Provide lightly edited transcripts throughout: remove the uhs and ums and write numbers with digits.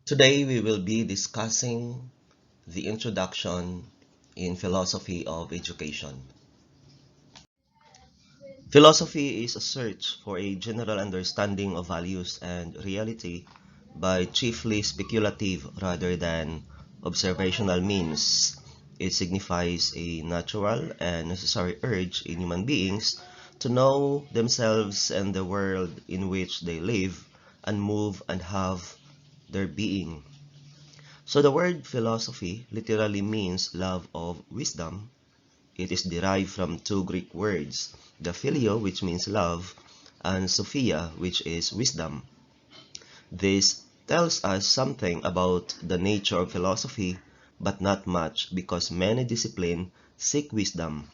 Today we will be discussing the introduction in philosophy of education. Philosophy is a search for a general understanding of values and reality by chiefly speculative rather than observational means. It signifies a natural and necessary urge in human beings to know themselves and the world in which they live and move and have their being. So the word philosophy literally means love of wisdom. It is derived from two Greek words, the phileo, which means love, and sophia, which is wisdom. This tells us something about the nature of philosophy, but not much because many disciplines seek wisdom.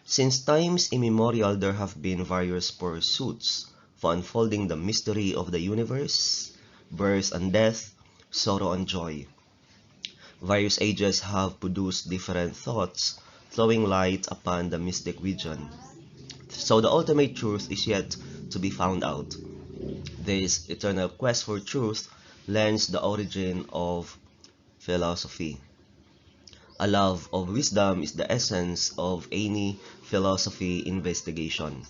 Since times immemorial, there have been various pursuits for unfolding the mystery of the universe, birth and death, sorrow and joy. Various ages have produced different thoughts, throwing light upon the mystic region. So the ultimate truth is yet to be found out. This eternal quest for truth lends the origin of philosophy. A love of wisdom is the essence of any philosophy investigation.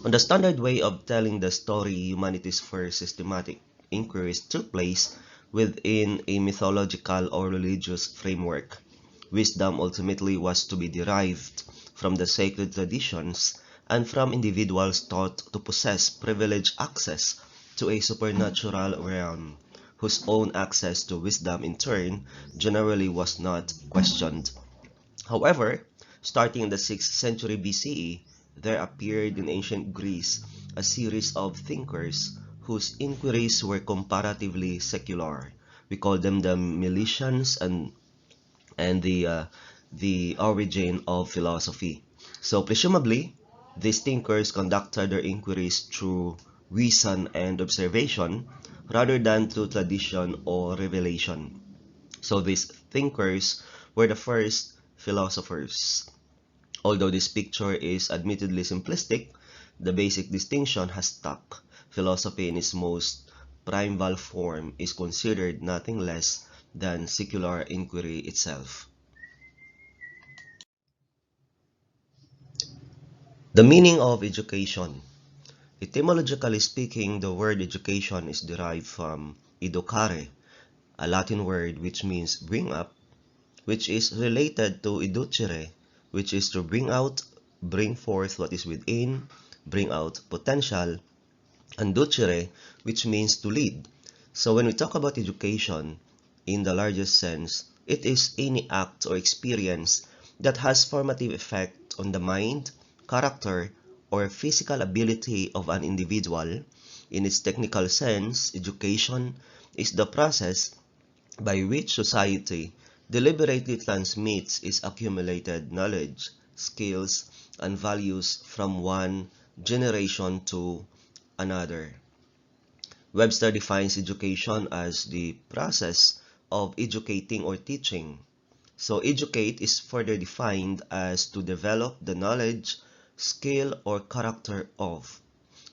On the standard way of telling the story, humanity's first systematic inquiries took place within a mythological or religious framework. Wisdom ultimately was to be derived from the sacred traditions and from individuals thought to possess privileged access to a supernatural realm, whose own access to wisdom in turn generally was not questioned. However, starting in the 6th century BCE, there appeared in ancient Greece a series of thinkers whose inquiries were comparatively secular. We call them the Milesians and the origin of philosophy. So presumably, these thinkers conducted their inquiries through reason and observation rather than through tradition or revelation. So these thinkers were the first philosophers. Although this picture is admittedly simplistic, the basic distinction has stuck. Philosophy in its most primal form is considered nothing less than secular inquiry itself. The meaning of education. Etymologically speaking, the word education is derived from educare, a Latin word which means bring up, which is related to educere, which is to bring out, bring forth what is within, bring out potential, and ducere, which means to lead. So when we talk about education, in the largest sense, it is any act or experience that has formative effect on the mind, character, or physical ability of an individual. In its technical sense, education is the process by which society deliberately transmits its accumulated knowledge, skills, and values from one generation to another. Webster defines education as the process of educating or teaching. So educate is further defined as to develop the knowledge, skill, or character of.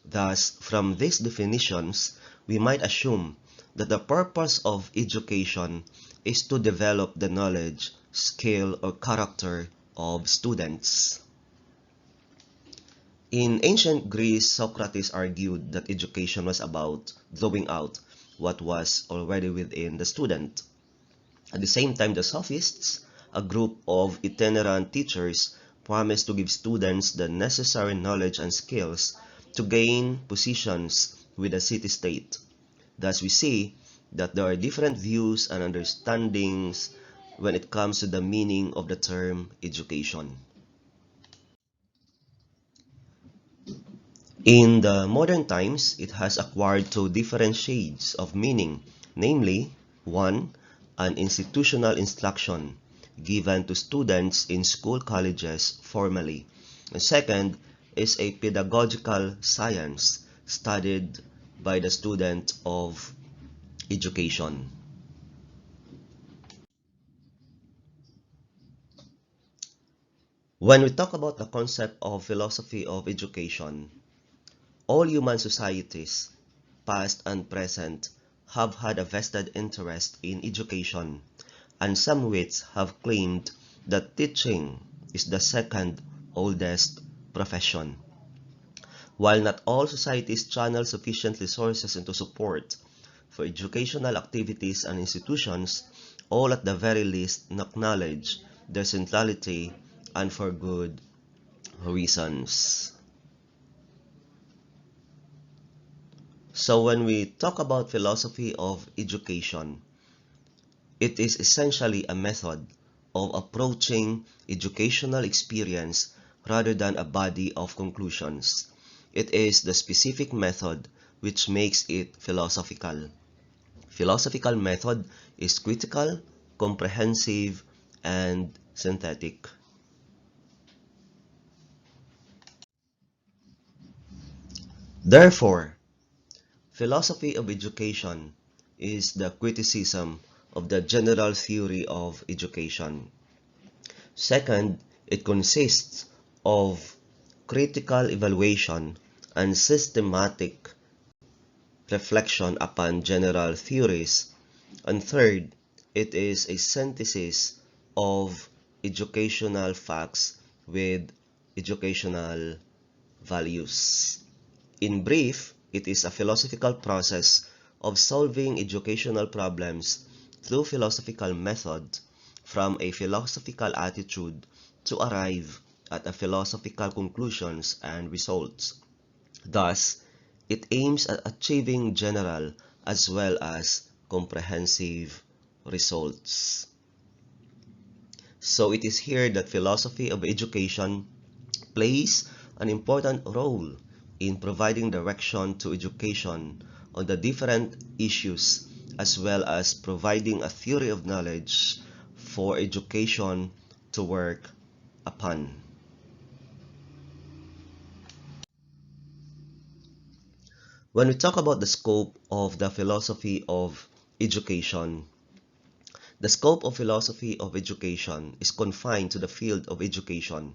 Thus, from these definitions, we might assume that the purpose of education is to develop the knowledge, skill, or character of students. In ancient Greece, Socrates argued that education was about drawing out what was already within the student. At the same time, the Sophists, a group of itinerant teachers, promised to give students the necessary knowledge and skills to gain positions with the city-state. Thus, we see that there are different views and understandings when it comes to the meaning of the term education. In the modern times, it has acquired two different shades of meaning, namely, one, an institutional instruction given to students in school colleges formally, and second is a pedagogical science studied by the student of education. When we talk about the concept of philosophy of education, all human societies, past and present, have had a vested interest in education, and some wits have claimed that teaching is the second oldest profession. While not all societies channel sufficient resources into support for educational activities and institutions, all at the very least acknowledge their centrality and for good reasons. So when we talk about philosophy of education, it is essentially a method of approaching educational experience rather than a body of conclusions. It is the specific method which makes it philosophical. Philosophical method is critical, comprehensive, and synthetic. Therefore, philosophy of education is the criticism of the general theory of education. Second, it consists of critical evaluation and systematic reflection upon general theories. And third, it is a synthesis of educational facts with educational values. In brief, it is a philosophical process of solving educational problems through philosophical method from a philosophical attitude to arrive at a philosophical conclusions and results. Thus, it aims at achieving general as well as comprehensive results. So it is here that philosophy of education plays an important role in providing direction to education on the different issues as well as providing a theory of knowledge for education to work upon. When we talk about the scope of the philosophy of education, the scope of philosophy of education is confined to the field of education.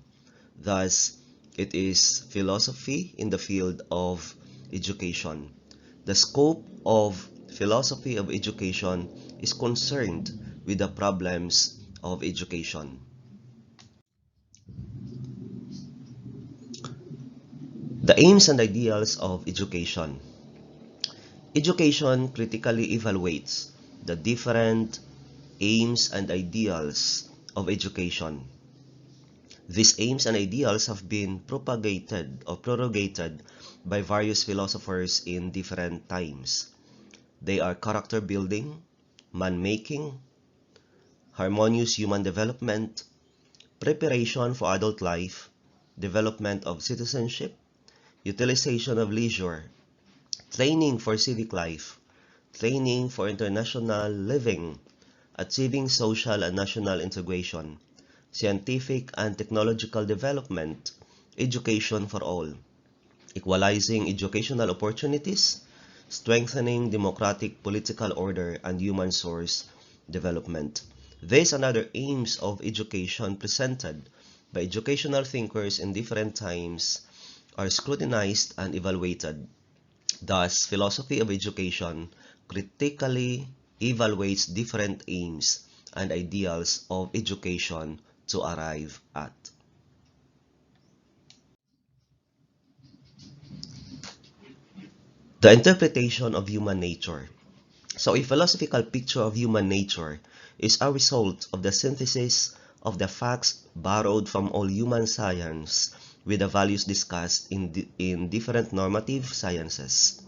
Thus, it is philosophy in the field of education. The scope of philosophy of education is concerned with the problems of education. The aims and ideals of education. Education critically evaluates the different aims and ideals of education. These aims and ideals have been propagated or prorogated by various philosophers in different times. They are character building, man-making, harmonious human development, preparation for adult life, development of citizenship, utilization of leisure, training for civic life, training for international living, achieving social and national integration, scientific and technological development, education for all, equalizing educational opportunities, strengthening democratic political order and human source development. These and other aims of education presented by educational thinkers in different times are scrutinized and evaluated. Thus, philosophy of education critically evaluates different aims and ideals of education to arrive at. The interpretation of human nature. So a philosophical picture of human nature is a result of the synthesis of the facts borrowed from all human science with the values discussed in different normative sciences.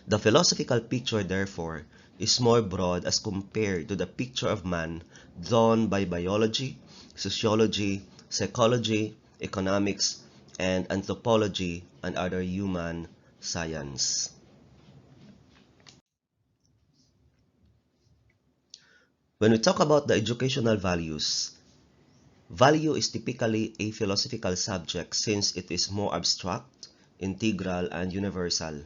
The philosophical picture, therefore, is more broad as compared to the picture of man drawn by biology, sociology, psychology, economics, and anthropology and other human science. When we talk about the educational values, value is typically a philosophical subject since it is more abstract, integral, and universal.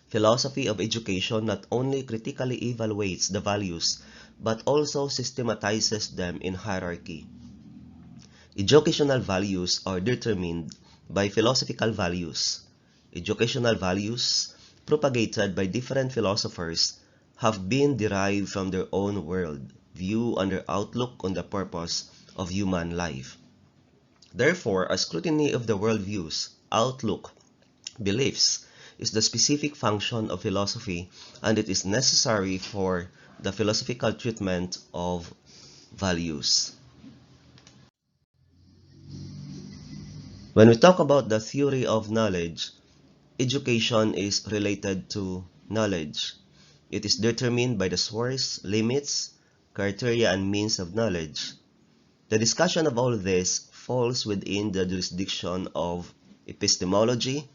Philosophy of education not only critically evaluates the values but also systematizes them in hierarchy. Educational values are determined by philosophical values. Educational values propagated by different philosophers have been derived from their own world view and their outlook on the purpose of human life. Therefore, a scrutiny of the worldviews, outlook, beliefs is the specific function of philosophy, and it is necessary for the philosophical treatment of values. When we talk about the theory of knowledge, education is related to knowledge. It is determined by the source, limits, criteria, and means of knowledge. The discussion of all this falls within the jurisdiction of epistemology,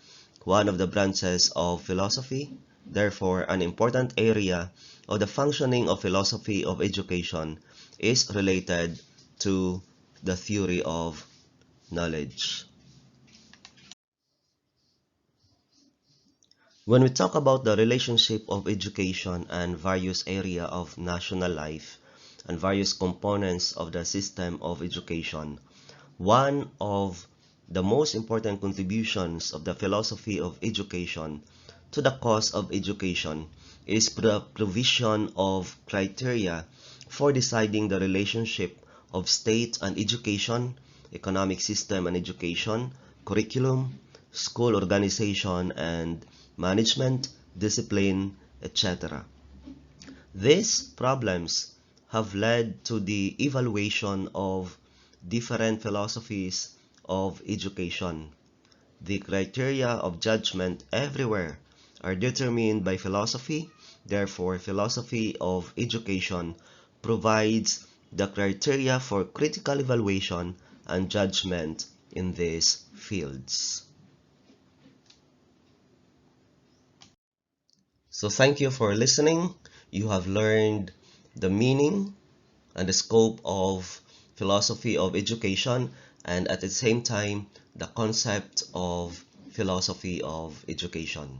one of the branches of philosophy, therefore an important area of the functioning of philosophy of education is related to the theory of knowledge. When we talk about the relationship of education and various areas of national life and various components of the system of education, one of the most important contributions of the philosophy of education to the cause of education is the provision of criteria for deciding the relationship of state and education, economic system and education, curriculum, school organization and management, discipline, etc. These problems have led to the evaluation of different philosophies of education. The criteria of judgment everywhere are determined by philosophy. Therefore, philosophy of education provides the criteria for critical evaluation and judgment in these fields. So thank you for listening. You have learned the meaning and the scope of philosophy of education, and at the same time the concept of philosophy of education.